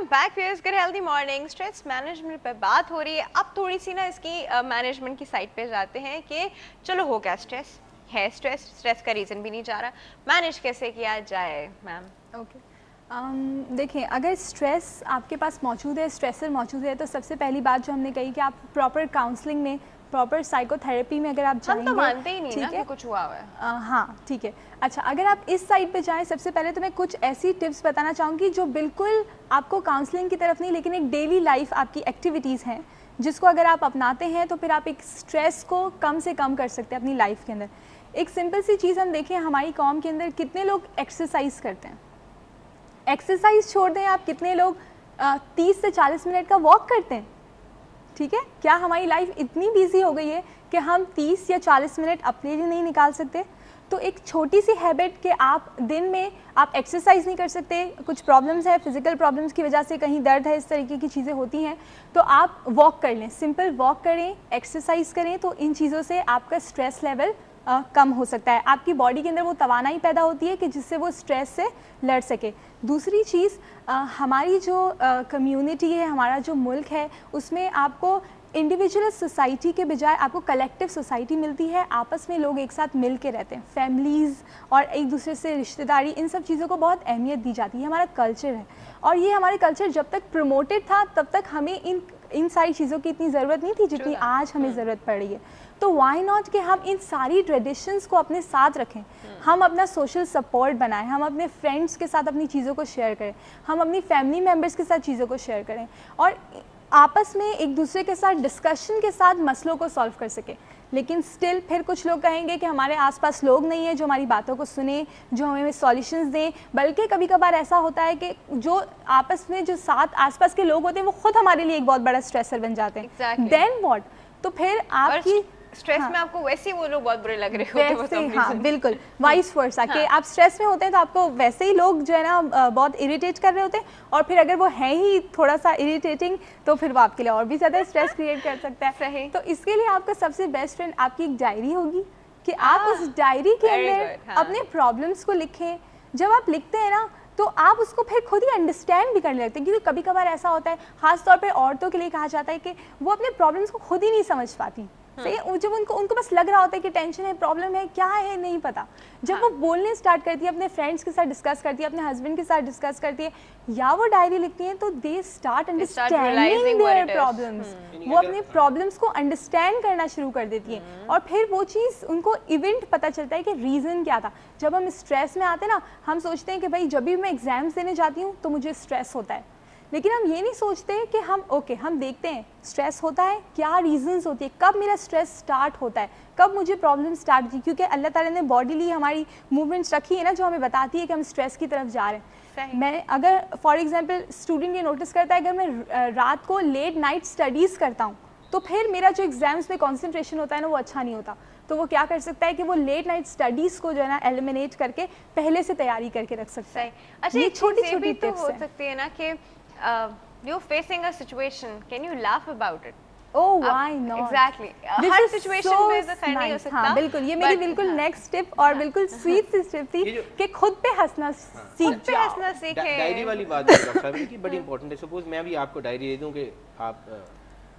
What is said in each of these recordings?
Welcome back viewers, good healthy morning. Stress management पे बात हो रही है। अब थोड़ी सी ना इसकी मैनेजमेंट की साइड पे जाते हैं कि चलो हो गया, स्ट्रेस है, स्ट्रेस का रीज़न भी नहीं जा रहा, मैनेज कैसे किया जाए मैम? ओके देखिए, अगर स्ट्रेस आपके पास मौजूद है, स्ट्रेसर मौजूद है, तो सबसे पहली बात जो हमने कही कि आप प्रॉपर काउंसलिंग में, प्रॉपर साइकोथेरेपी में अगर आप जाएंगे, हम तो मानते ही नहीं ना कि कुछ हुआ हुआ है। हाँ ठीक है। अच्छा, अगर आप इस साइड पे जाएं, सबसे पहले तो मैं कुछ ऐसी टिप्स बताना चाहूँगी जो बिल्कुल आपको काउंसलिंग की तरफ नहीं, लेकिन एक डेली लाइफ आपकी एक्टिविटीज़ हैं जिसको अगर आप अपनाते हैं तो फिर आप एक स्ट्रेस को कम से कम कर सकते हैं अपनी लाइफ के अंदर। एक सिंपल सी चीज़ हम देखें, हमारी कौम के अंदर कितने लोग एक्सरसाइज करते हैं? एक्सरसाइज छोड़ दें आप, कितने लोग 30 से 40 मिनट का वॉक करते हैं? ठीक है, क्या हमारी लाइफ इतनी बिजी हो गई है कि हम 30 या 40 मिनट अपने लिए नहीं निकाल सकते? तो एक छोटी सी हैबिट कि आप दिन में आप एक्सरसाइज नहीं कर सकते, कुछ प्रॉब्लम्स है, फिजिकल प्रॉब्लम्स की वजह से कहीं दर्द है, इस तरीके की चीज़ें होती हैं, तो आप वॉक कर लें, सिंपल वॉक करें, एक्सरसाइज करें, तो इन चीज़ों से आपका स्ट्रेस लेवल कम हो सकता है। आपकी बॉडी के अंदर वो तवानाई पैदा होती है कि जिससे वो स्ट्रेस से लड़ सके। दूसरी चीज़, हमारी जो कम्युनिटी है, हमारा जो मुल्क है, उसमें आपको इंडिविजुअल सोसाइटी के बजाय आपको कलेक्टिव सोसाइटी मिलती है। आपस में लोग एक साथ मिल के रहते हैं, फैमिलीज़ और एक दूसरे से रिश्तेदारी, इन सब चीज़ों को बहुत अहमियत दी जाती है। हमारा कल्चर है और ये हमारे कल्चर जब तक प्रमोटेड था तब तक हमें इन सारी चीज़ों की इतनी ज़रूरत नहीं थी जितनी आज हमें ज़रूरत पड़ रही है। तो वाई नॉट कि हम इन सारी ट्रेडिशंस को अपने साथ रखें, हम अपना सोशल सपोर्ट बनाएं, हम अपने फ्रेंड्स के साथ अपनी चीज़ों को शेयर करें, हम अपनी फैमिली मेम्बर्स के साथ चीज़ों को शेयर करें और आपस में एक दूसरे के साथ डिस्कशन के साथ मसलों को सॉल्व कर सकें। लेकिन स्टिल फिर कुछ लोग कहेंगे कि हमारे आसपास लोग नहीं है जो हमारी बातों को सुने, जो हमें सॉल्यूशंस दें। बल्कि कभी कभार ऐसा होता है कि जो आपस में जो साथ आसपास के लोग होते हैं वो खुद हमारे लिए एक बहुत बड़ा स्ट्रेसर बन जाते हैं। Then what? तो फिर आपकी स्ट्रेस में आपको वैसे ही वो लोग बहुत बुरे लग रहे होते हैं। हाँ बिल्कुल, वाइस वर्सा कि आप स्ट्रेस में होते हैं तो आपको वैसे ही लोग जो है ना बहुत इरिटेट कर रहे होते हैं, और फिर अगर वो हैं ही थोड़ा सा इरिटेटिंग तो फिर वो आपके लिए और भी ज़्यादा स्ट्रेस क्रिएट कर सकता है। सही। तो इसके लिए आपका सबसे बेस्ट फ्रेंड आपकी एक डायरी होगी कि आप उस डायरी के अंदर अपने प्रॉब्लम्स को लिखें। जब आप लिखते हैं ना तो आप उसको फिर खुद ही अंडरस्टैंड भी करने लगते हैं, क्योंकि कभी कभार ऐसा होता है, खास तौर पे औरतों के लिए कहा जाता है कि वो अपने प्रॉब्लम्स को खुद ही नहीं समझ पाती। सही, जब उनको बस लग रहा होता है कि टेंशन है, प्रॉब्लम है, क्या है नहीं पता, जब वो बोलने स्टार्ट करती है, अपने फ्रेंड्स के साथ डिस्कस करती है, अपने हस्बैंड के साथ डिस्कस करती है या वो डायरी लिखती है, तो they start understanding their problems. वो अपने प्रॉब्लम्स को अंडरस्टैंड करना शुरू कर देती है और फिर वो चीज़ उनको इवेंट पता चलता है कि रीज़न क्या था। जब हम स्ट्रेस में आते हैं ना, हम सोचते हैं कि भाई जब भी मैं एग्जाम्स देने जाती हूँ तो मुझे स्ट्रेस होता है, लेकिन हम ये नहीं सोचते कि हम देखते हैं स्ट्रेस होता है, क्या रीजंस होती है, कब मेरा स्ट्रेस स्टार्ट होता है, कब मुझे प्रॉब्लम स्टार्ट होती है। क्योंकि अल्लाह ताला ने बॉडीली हमारी मूवमेंट्स रखी है ना जो हमें बताती है कि हम स्ट्रेस की तरफ जा रहे हैं। मैं अगर फॉर एग्जांपल स्टूडेंट ये नोटिस करता है, अगर मैं रात को लेट नाइट स्टडीज़ करता हूँ तो फिर मेरा जो एग्जाम्स में कॉन्सेंट्रेशन होता है ना वो अच्छा नहीं होता। तो वो क्या कर सकता है कि वो लेट नाइट स्टडीज़ को जो है ना एलिमिनेट करके पहले से तैयारी करके रख सकता है। अच्छा, ये छोटी छोटी टिप्स हो सकती है ना कि you're facing a situation, can you laugh about it? Oh, why not? Exactly. Her situation में ऐसा खैर नहीं हो सकता। हाँ बिल्कुल, ये मेरी बिल्कुल नेक्स्ट टिप और बिल्कुल स्वीट सी टिप थी कि खुद पे हंसना सीख जाओ। हंसना सीखें। डायरी वाली बात डॉक्टर साहब की बड़ी इंपॉर्टेंट है। सपोज मैं भी आपको डायरी दे दूं कि आप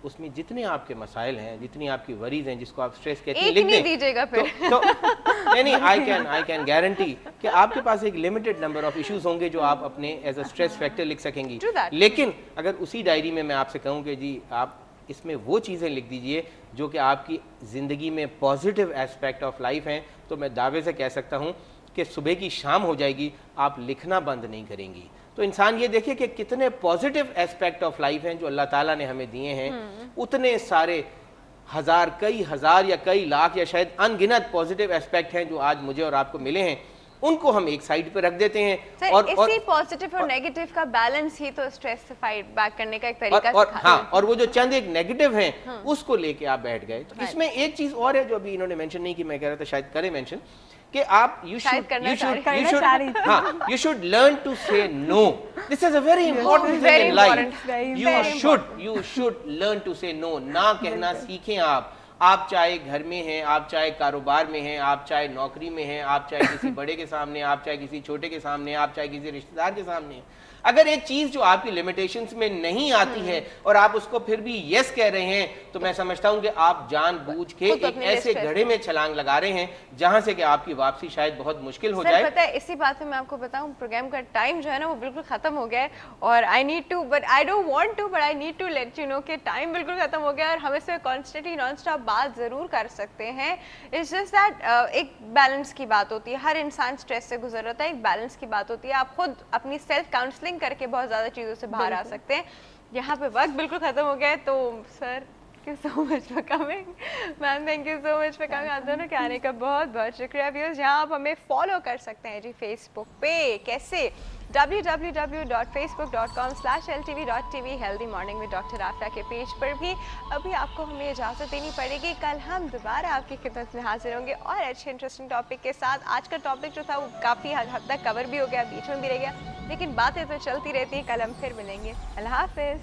उसमें जितने आपके मसाइल हैं, जितनी आपकी वरीज हैं, जिसको आप स्ट्रेस कहते हैं, लिख दें। दीजिएगा फिर। तो नहीं, आई कैन गारंटी कि आपके पास एक लिमिटेड नंबर ऑफ इश्यूज होंगे जो आप अपने एज अ स्ट्रेस फैक्टर लिख सकेंगी। लेकिन अगर उसी डायरी में मैं आपसे कहूँ कि जी आप इसमें वो चीज़ें लिख दीजिए जो कि आपकी ज़िंदगी में पॉजिटिव एस्पेक्ट ऑफ लाइफ हैं, तो मैं दावे से कह सकता हूँ कि सुबह की शाम हो जाएगी, आप लिखना बंद नहीं करेंगी। तो इंसान ये देखिए कि कितने पॉजिटिव एस्पेक्ट ऑफ लाइफ हैं जो अल्लाह ताला ने हमें दिए हैं। उतने सारे कई हजार या कई लाख या शायद अनगिनत पॉजिटिव एस्पेक्ट हैं जो आज मुझे और आपको मिले हैं, उनको हम एक साइड पे रख देते हैं। और इसी पॉजिटिव और नेगेटिव का बैलेंस ही तो स्ट्रेस से फाइट बैक करने का एक तरीका सिखाता है। और वो जो चंद एक नेगेटिव हैं उसको लेके आप बैठ गए। तो इसमें एक चीज और है जो अभी इन्होंने मेंशन नहीं की, मैं कह रहा था शायद करें मेंशन, कि आप you should learn to say no. This is a very important thing in life. You should learn to say no. ना कहना सीखें आप। آپ چاہے گھر میں ہیں، آپ چاہے کاروبار میں ہیں، آپ چاہے نوکری میں ہیں، آپ چاہے کسی بڑے کے سامنے، آپ چاہے کسی چھوٹے کے سامنے، آپ چاہے کسی رشتہ دار کے سامنے ہیں، اگر ایک چیز جو آپ کی لمیٹیشنز میں نہیں آتی ہے اور آپ اس کو پھر بھی یس کہہ رہے ہیں تو میں سمجھتا ہوں کہ آپ جان بوجھ کے ایک ایسے گڑھے میں چھلانگ لگا رہے ہیں جہاں سے کہ آپ کی واپسی شاید بہت مشکل ہو جائے. پتہ ہے اسی بات پہ میں آپ کو بتاؤں پروگرام کا ٹائم جو ہے نا وہ بالکل ختم ہو گیا ہے اور I need to but I don't want to but I need to let you know کہ ٹائم بالکل ختم ہو گیا ہے اور ہم اس پہ کانسٹنٹلی نان اسٹاپ بات ضرور کر سکتے ہیں. اٹس جسٹ دیٹ ایک بیلنس کی بات ہوتی ہے, ہر انسان اسٹریس سے گزر رہا ہے, ایک بیلنس کی بات ہوتی ہے. آپ خود اپنی سیلف کاؤنسلنگ کر کے بہت زیادہ چیزوں سے باہر آ سکتے ہیں. یہاں پہ وقت بالکل ختم ہو گیا ہے تو سر Thank you so much for coming. Ma'am, thank you so much for coming. آپ دونوں کے آنے کا بہت بہت شکریہ. ویورز یہاں آپ ہمیں فالو کر سکتے ہیں جی فیس بک پہ. کیسے؟ www.facebook.com/ltv.tv Healthy Morning with Dr. Afra کے پیج پر بھی. ابھی آپ کو ہمیں اجازت دینی پڑے گی. کل ہم دوبارہ آپ کی خدمت میں حاضر ہوں گے اور اچھے انٹرسٹنگ ٹاپک کے ساتھ. آج کا ٹاپک جو تھا وہ کافی حد تک کور بھی ہو گیا, بیچ میں بھی رہ گیا, لیکن باتیں تو چلتی رہتی ہیں. کل ہم پھر ملیں گے. اللہ حافظ.